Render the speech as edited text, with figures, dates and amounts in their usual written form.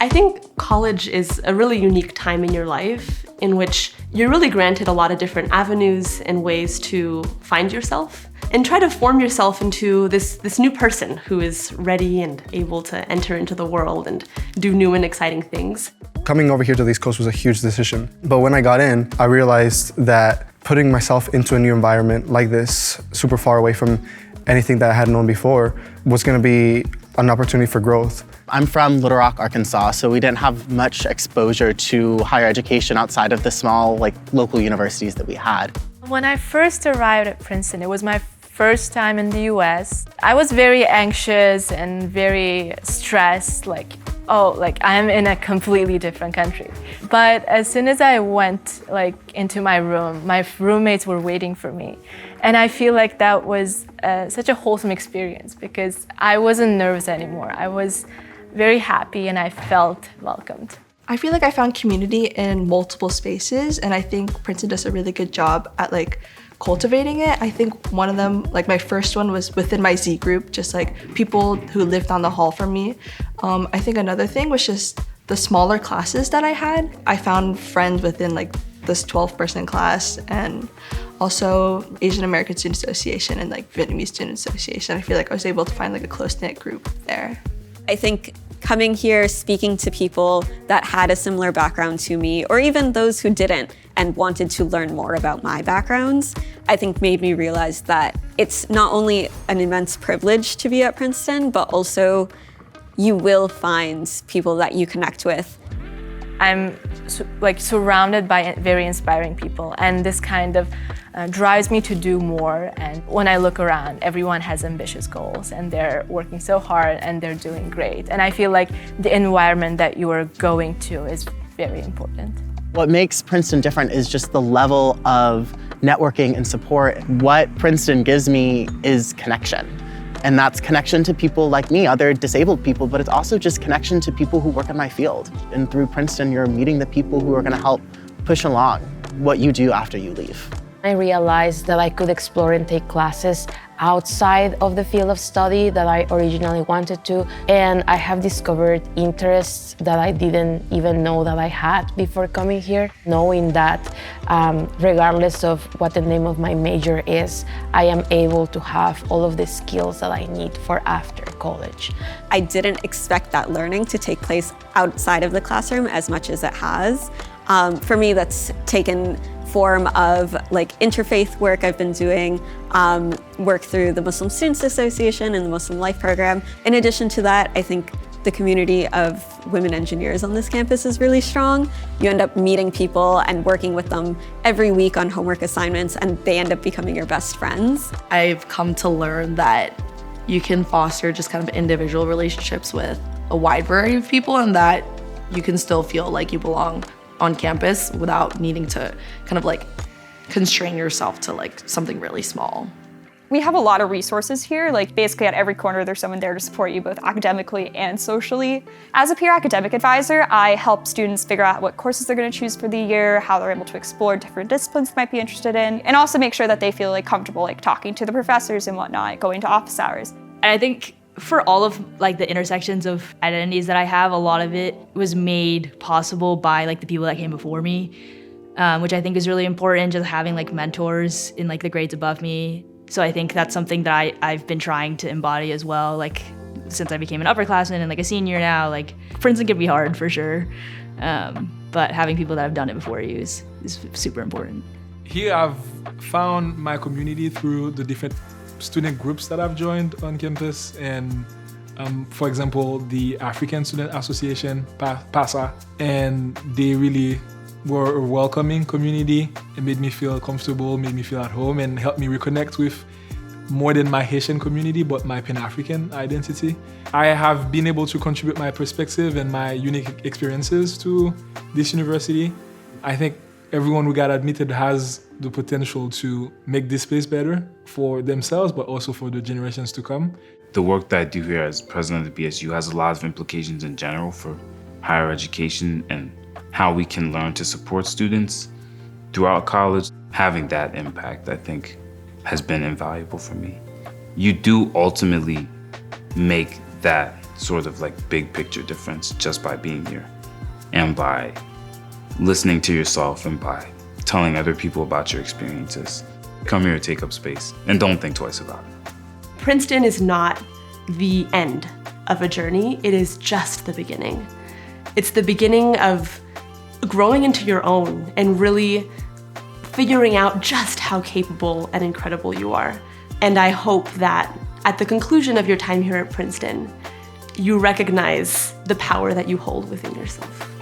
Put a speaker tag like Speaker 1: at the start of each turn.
Speaker 1: I think college is a really unique time in your life in which you're really granted a lot of different avenues and ways to find yourself and try to form yourself into this new person who is ready and able to enter into the world and do new and exciting things.
Speaker 2: Coming over here to the East Coast was a huge decision. But when I got in, I realized that putting myself into a new environment like this, super far away from anything that I had known before, was going to be an opportunity for growth.
Speaker 3: I'm from Little Rock, Arkansas, so we didn't have much exposure to higher education outside of the small, local universities that we had.
Speaker 4: When I first arrived at Princeton, it was my first time in the US. I was very anxious and very stressed, I'm in a completely different country. But as soon as I went into my room, my roommates were waiting for me. And I feel like that was such a wholesome experience because I wasn't nervous anymore. I was very happy and I felt welcomed.
Speaker 5: I feel like I found community in multiple spaces, and I think Princeton does a really good job at cultivating it. I think one of them, my first one was within my Z group, just people who lived down the hall from me. I think another thing was just the smaller classes that I had. I found friends within this 12-person class, and also Asian American Student Association and Vietnamese Student Association. I feel like I was able to find a close-knit group there.
Speaker 6: I think coming here, speaking to people that had a similar background to me, or even those who didn't and wanted to learn more about my backgrounds, I think made me realize that it's not only an immense privilege to be at Princeton, but also you will find people that you connect with.
Speaker 4: I'm surrounded by very inspiring people, and this kind of drives me to do more. And when I look around, everyone has ambitious goals and they're working so hard and they're doing great. And I feel like the environment that you are going to is very important.
Speaker 3: What makes Princeton different is just the level of networking and support. What Princeton gives me is connection. And that's connection to people like me, other disabled people, but it's also just connection to people who work in my field. And through Princeton, you're meeting the people who are going to help push along what you do after you leave.
Speaker 7: I realized that I could explore and take classes outside of the field of study that I originally wanted to, and I have discovered interests that I didn't even know that I had before coming here, knowing that regardless of what the name of my major is, I am able to have all of the skills that I need for after college.
Speaker 6: I didn't expect that learning to take place outside of the classroom as much as it has. For me, that's taken form of interfaith work I've been doing, work through the Muslim Students Association and the Muslim Life Program. In addition to that, I think the community of women engineers on this campus is really strong. You end up meeting people and working with them every week on homework assignments, and they end up becoming your best friends.
Speaker 8: I've come to learn that you can foster just kind of individual relationships with a wide variety of people, and that you can still feel like you belong on campus without needing to kind of constrain yourself to something really small.
Speaker 9: We have a lot of resources here. Basically at every corner there's someone there to support you both academically and socially. As a peer academic advisor, I help students figure out what courses they're going to choose for the year, how they're able to explore different disciplines they might be interested in, and also make sure that they feel comfortable talking to the professors and whatnot, going to office hours.
Speaker 10: And I think for all of the intersections of identities that I have, a lot of it was made possible by the people that came before me, which I think is really important, just having mentors in the grades above me. So I think that's something that I've been trying to embody as well, since I became an upperclassman and a senior now. Princeton can be hard for sure, but having people that have done it before you is super important.
Speaker 11: Here I've found my community through the different student groups that I've joined on campus, and for example, the African Student Association, PASA, and they really were a welcoming community. It made me feel comfortable, made me feel at home, and helped me reconnect with more than my Haitian community, but my Pan-African identity. I have been able to contribute my perspective and my unique experiences to this university. I think everyone who got admitted has the potential to make this place better for themselves, but also for the generations to come.
Speaker 12: The work that I do here as president of the BSU has a lot of implications in general for higher education and how we can learn to support students throughout college. Having that impact, I think, has been invaluable for me. You do ultimately make that sort of like big picture difference just by being here and by listening to yourself and by telling other people about your experiences. Come here, take up space, and don't think twice about it.
Speaker 1: Princeton is not the end of a journey, it is just the beginning. It's the beginning of growing into your own and really figuring out just how capable and incredible you are. And I hope that at the conclusion of your time here at Princeton, you recognize the power that you hold within yourself.